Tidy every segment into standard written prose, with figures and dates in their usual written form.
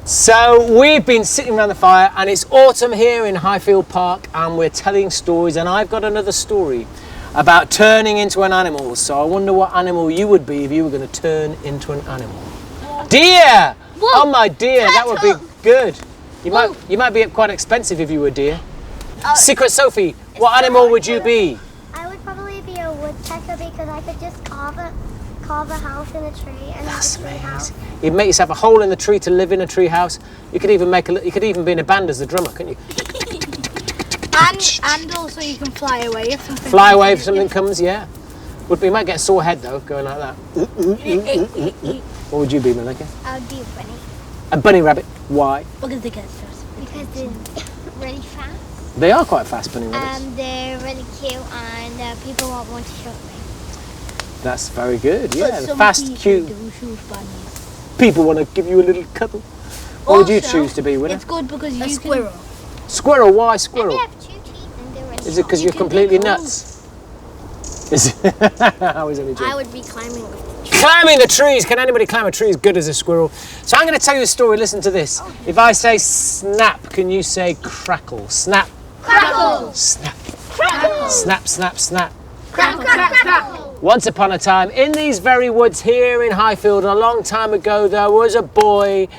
So we've been sitting around the fire and it's autumn here in Highfield Park and we're telling stories, and I've got another story about turning into an animal. So I wonder what animal you would be if you were going to turn into an animal. Deer! Whoa. Oh my dear, that would be good. You might be quite expensive if you were a deer. Secret Sophie, what animal would you be? I would probably be a woodpecker because I could just carve a house in a tree and That's have a tree house. amazing. You'd make yourself a hole in the tree to live in a tree house. You could even be in a band as the drummer, couldn't you? And also you can fly away if something. Fly away if something comes, yeah. You might get a sore head though, going like that. What would you be, Malika? I would be a bunny A bunny rabbit. Why? Because they get first. because they're really fast. They are quite fast bunny rabbits. They're really cute and people won't want to shoot me. That's very good, yeah. But The some fast, people cute do shoot bunnies. people want to give you a little cuddle. What would you choose to be, Winner? It's good because you squirrel. Squirrel, why And squirrel? they have 2 teeth and they're really Is it because strong. you're completely nuts? Is it? I was only joking. I would be climbing with Climbing the trees. Can anybody climb a tree as good as a squirrel? So I'm going to tell you a story. Listen to this. If I say snap, can you say crackle? Snap. Crackle! Snap. Crackle! Snap, snap, snap. Crackle! Crackle! Once upon a time, in these very woods here in Highfield, a long time ago, there was a boy,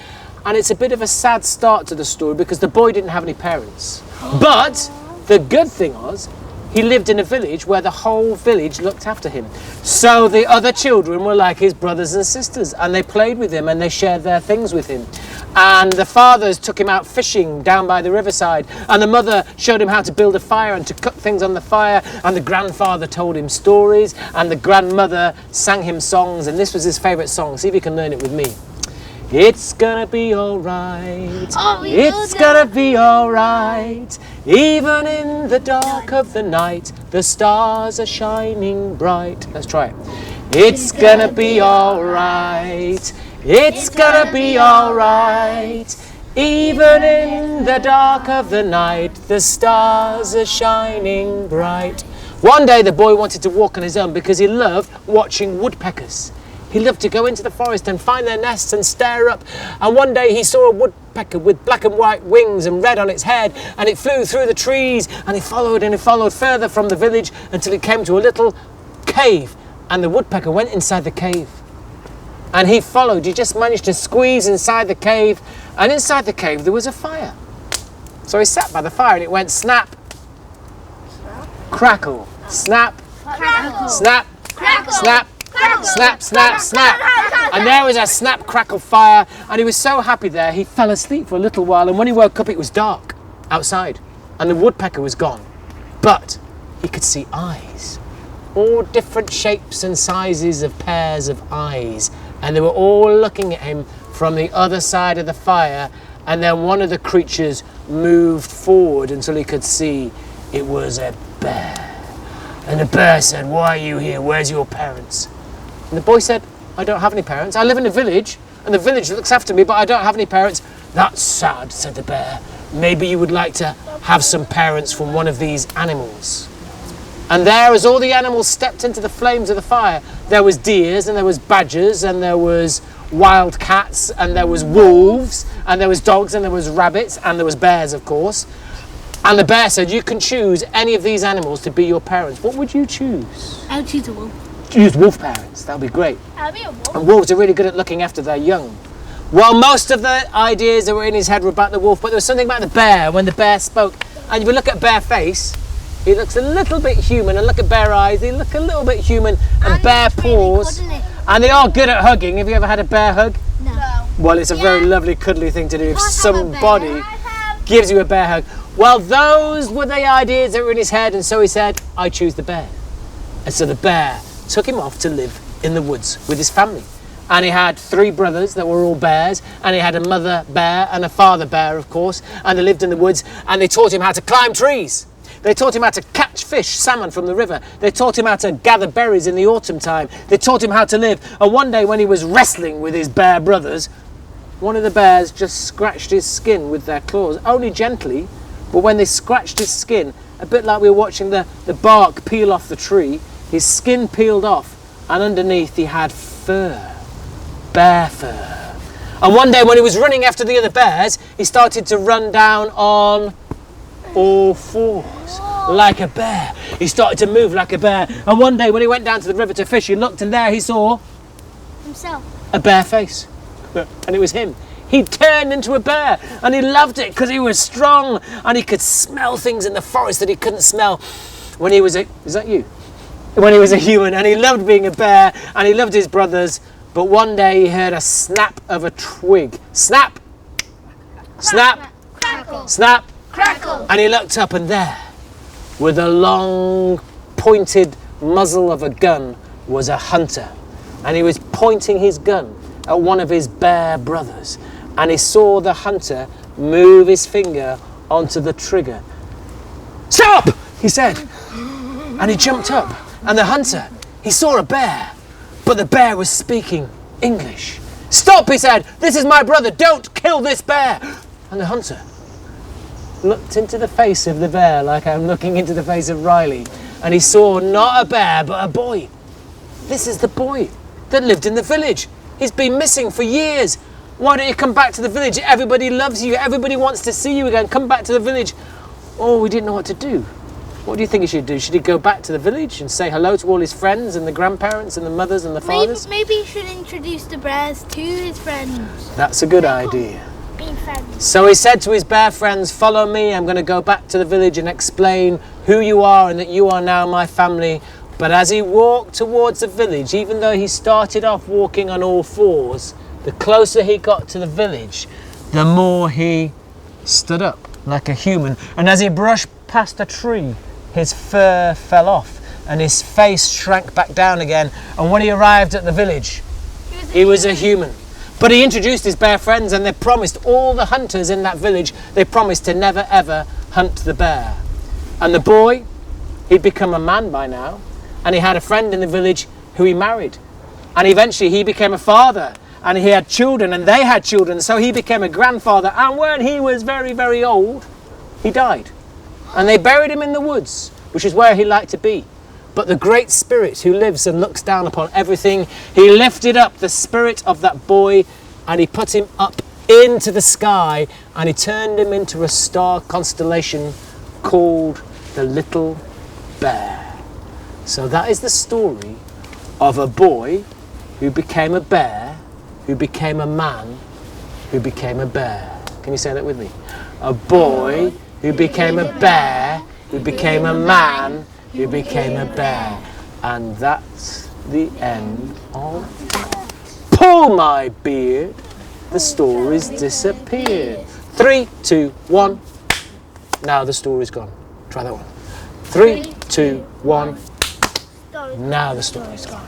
and it's a bit of a sad start to the story because the boy didn't have any parents. But the good thing was, he lived in a village where the whole village looked after him. So the other children were like his brothers and sisters, and they played with him and they shared their things with him. And the fathers took him out fishing down by the riverside, and the mother showed him how to build a fire and to cook things on the fire, and the grandfather told him stories, and the grandmother sang him songs, and this was his favourite song. See if you can learn it with me. It's gonna be alright, it's gonna be alright, even in the dark of the night, the stars are shining bright. Let's try it. It's gonna be alright, it's gonna be alright, even in the dark of the night, the stars are shining bright. One day the boy wanted to walk on his own because he loved watching woodpeckers. He loved to go into the forest and find their nests and stare up. And one day he saw a woodpecker with black and white wings and red on its head, and it flew through the trees, and he followed further from the village until he came to a little cave, and the woodpecker went inside the cave. And he followed, he just managed to squeeze inside the cave, and inside the cave there was a fire. So he sat by the fire and it went snap, crackle, snap, Crackle! snap, Crackle! snap, snap, snap, snap. And there was a snap, crackle fire, and he was so happy there, he fell asleep for a little while, and when he woke up it was dark outside, and the woodpecker was gone. But he could see eyes, all different shapes and sizes of pairs of eyes, and they were all looking at him from the other side of the fire, and then one of the creatures moved forward until he could see it was a bear. And the bear said, "Why are you here? Where's your parents?" And the boy said, "I don't have any parents. I live in a village, and the village looks after me, but I don't have any parents." "That's sad," said the bear. "Maybe you would like to have some parents from one of these animals." And there, as all the animals stepped into the flames of the fire, there was deers, and there was badgers, and there was wild cats, and there was wolves, and there was dogs, and there was rabbits, and there was bears, of course. And the bear said, "You can choose any of these animals to be your parents. What would you choose?" I would choose a wolf. Choose wolf parents. That would be great. I'll be a wolf. And wolves are really good at looking after their young. Well, most of the ideas that were in his head were about the wolf, but there was something about the bear when the bear spoke. And if you look at bear face, he looks a little bit human. And look at bear eyes, they look a little bit human. And bear paws. And they are good at hugging. Have you ever had a bear hug? No. Well, it's a very lovely, cuddly thing to do if have a somebody gives you a bear hug. Well, those were the ideas that were in his head, and so he said, "I choose the bear." And so the bear took him off to live in the woods with his family. And he had 3 brothers that were all bears, and he had a mother bear and a father bear, of course, and they lived in the woods, and they taught him how to climb trees. They taught him how to catch fish, salmon from the river. They taught him how to gather berries in the autumn time. They taught him how to live. And one day when he was wrestling with his bear brothers, one of the bears just scratched his skin with their claws, only gently, but when they scratched his skin, a bit like we were watching the bark peel off the tree, his skin peeled off, and underneath he had fur, bear fur. And one day when he was running after the other bears, he started to run down on all fours like a bear. He started to move like a bear. And one day when he went down to the river to fish, he looked and there he saw Himself. a bear face. And it was him. He turned into a bear and he loved it because he was strong and he could smell things in the forest that he couldn't smell when he was a... Is that you? When he was a human, and he loved being a bear and he loved his brothers. But one day he heard a snap of a twig. Snap! Snap! Crackle. Snap! Crackle. And he looked up and there, with a long pointed muzzle of a gun, was a hunter. And he was pointing his gun at one of his bear brothers. And he saw the hunter move his finger onto the trigger. Stop! He said. And he jumped up. And the hunter, he saw a bear. But the bear was speaking English. Stop, he said. This is my brother. Don't kill this bear. And the hunter looked into the face of the bear like I'm looking into the face of Riley. And he saw not a bear, but a boy. This is the boy that lived in the village. He's been missing for years. Why don't you come back to the village? Everybody loves you. Everybody wants to see you again. Come back to the village. Oh, we didn't know what to do. What do you think he should do? Should he go back to the village and say hello to all his friends and the grandparents and the mothers and the fathers? Maybe he should introduce the bears to his friends. That's a good idea. Being friends. So he said to his bear friends, follow me. I'm going to go back to the village and explain who you are and that you are now my family. But as he walked towards the village, even though he started off walking on all fours, the closer he got to the village, the more he stood up like a human. And as he brushed past a tree, his fur fell off and his face shrank back down again. And when he arrived at the village, he was a human. But he introduced his bear friends, and they promised, all the hunters in that village, they promised to never ever hunt the bear. And the boy, he'd become a man by now, and he had a friend in the village who he married. And eventually he became a father, and he had children, and they had children, so he became a grandfather. And when he was very, very old, he died. And they buried him in the woods, which is where he liked to be. But the great spirit who lives and looks down upon everything, he lifted up the spirit of that boy and he put him up into the sky and he turned him into a star constellation called the Little Bear. So that is the story of a boy who became a bear, who became a man, who became a bear. Can you say that with me? A boy who became a bear, who became a man, who became a bear. And that's the end of Pull My Beard, the story's disappeared. 3, 2, 1. Now the story's gone. Try that one. 3, 2, 1. Now the story's gone.